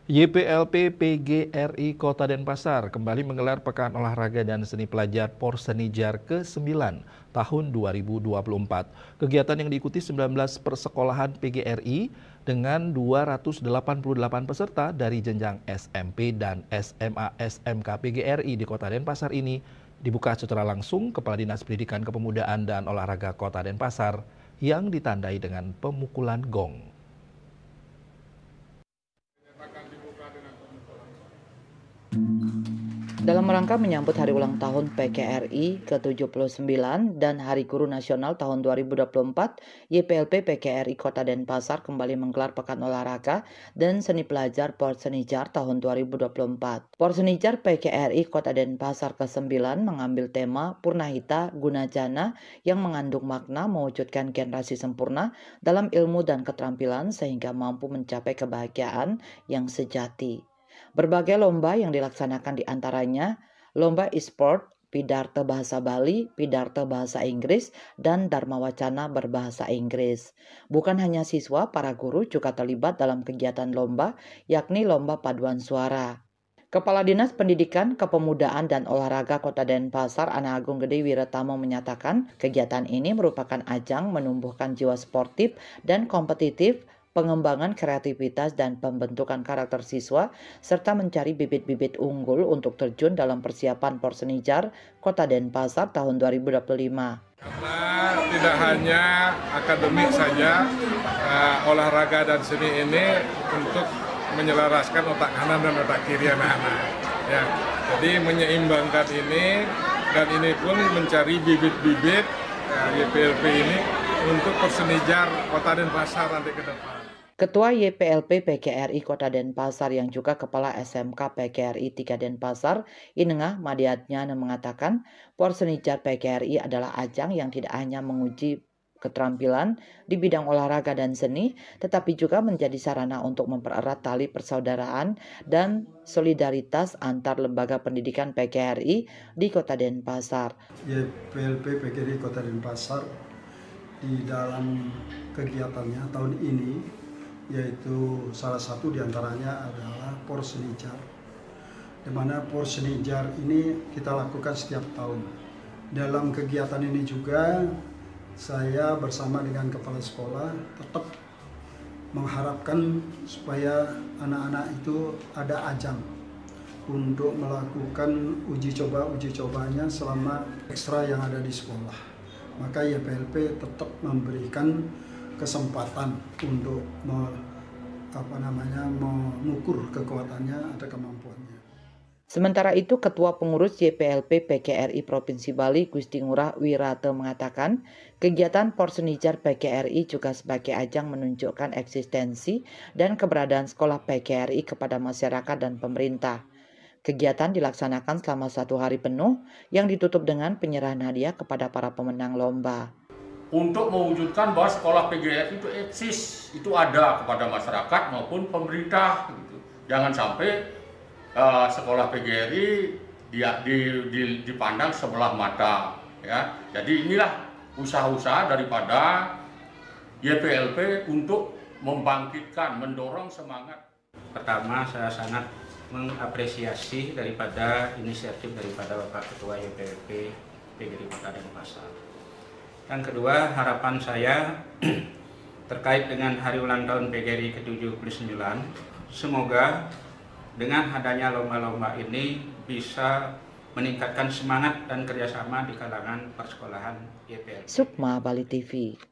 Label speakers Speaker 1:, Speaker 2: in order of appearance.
Speaker 1: YPLP PGRI Kota Denpasar kembali menggelar Pekan Olahraga dan Seni Pelajar Porsenijar ke-9 tahun 2024. Kegiatan yang diikuti 19 persekolahan PGRI dengan 288 peserta dari jenjang SMP dan SMA SMK PGRI di Kota Denpasar ini dibuka secara langsung Kepala Dinas Pendidikan Kepemudaan dan Olahraga Kota Denpasar yang ditandai dengan pemukulan gong.
Speaker 2: Dalam rangka menyambut hari ulang tahun PGRI ke-79 dan Hari Guru Nasional tahun 2024, YPLP PGRI Kota Denpasar kembali menggelar Pekan Olahraga dan Seni Pelajar Porsenijar tahun 2024. Porsenijar PGRI Kota Denpasar ke-9 mengambil tema Purnahita Gunajana yang mengandung makna mewujudkan generasi sempurna dalam ilmu dan keterampilan sehingga mampu mencapai kebahagiaan yang sejati. Berbagai lomba yang dilaksanakan diantaranya lomba e-sport, Pidarta Bahasa Bali, Pidarta Bahasa Inggris, dan Dharma Wacana berbahasa Inggris. Bukan hanya siswa, para guru juga terlibat dalam kegiatan lomba, yakni lomba paduan suara. Kepala Dinas Pendidikan, Kepemudaan, dan Olahraga Kota Denpasar, Ana Agung Gede Wiratamo menyatakan kegiatan ini merupakan ajang menumbuhkan jiwa sportif dan kompetitif, pengembangan kreativitas dan pembentukan karakter siswa, serta mencari bibit-bibit unggul untuk terjun dalam persiapan Porsenijar Kota Denpasar tahun 2025.
Speaker 3: Karena tidak hanya akademik saja, olahraga dan seni ini untuk menyelaraskan otak kanan dan otak kiri anak-anak. Ya, jadi menyeimbangkan ini, dan ini pun mencari bibit-bibit YPLP ini untuk Porsenijar Kota Denpasar nanti ke depan.
Speaker 2: Ketua YPLP PGRI Kota Denpasar yang juga Kepala SMK PGRI 3 Denpasar, Inengah Madiatnyana mengatakan, Porsenijar PGRI adalah ajang yang tidak hanya menguji keterampilan di bidang olahraga dan seni, tetapi juga menjadi sarana untuk mempererat tali persaudaraan dan solidaritas antar lembaga pendidikan PGRI di Kota Denpasar.
Speaker 4: YPLP PGRI Kota Denpasar di dalam kegiatannya tahun ini, yaitu salah satu diantaranya adalah Porsenijar, di mana Porsenijar ini kita lakukan setiap tahun. Dalam kegiatan ini juga saya bersama dengan kepala sekolah tetap mengharapkan supaya anak-anak itu ada ajang untuk melakukan uji cobanya selama ekstra yang ada di sekolah. Maka YPLP tetap memberikan kesempatan untuk mengukur kekuatannya atau kemampuannya.
Speaker 2: Sementara itu, Ketua Pengurus YPLP PGRI Provinsi Bali, Gusti Ngurah Wirata mengatakan, kegiatan Porsenijar PGRI juga sebagai ajang menunjukkan eksistensi dan keberadaan sekolah PGRI kepada masyarakat dan pemerintah. Kegiatan dilaksanakan selama 1 hari penuh yang ditutup dengan penyerahan hadiah kepada para pemenang lomba.
Speaker 5: Untuk mewujudkan bahwa sekolah PGRI itu eksis, itu ada kepada masyarakat maupun pemerintah. Gitu. Jangan sampai sekolah PGRI dipandang sebelah mata. Ya. Jadi inilah usaha-usaha daripada YPLP untuk membangkitkan, mendorong semangat.
Speaker 6: Pertama, saya sangat mengapresiasi daripada inisiatif daripada Bapak Ketua YPLP PGRI Kota Denpasar. Yang kedua, harapan saya terkait dengan hari ulang tahun PGRI ke-79, semoga dengan adanya lomba-lomba ini bisa meningkatkan semangat dan kerjasama di kalangan persekolahan YPLP.
Speaker 2: Sukma Bali TV.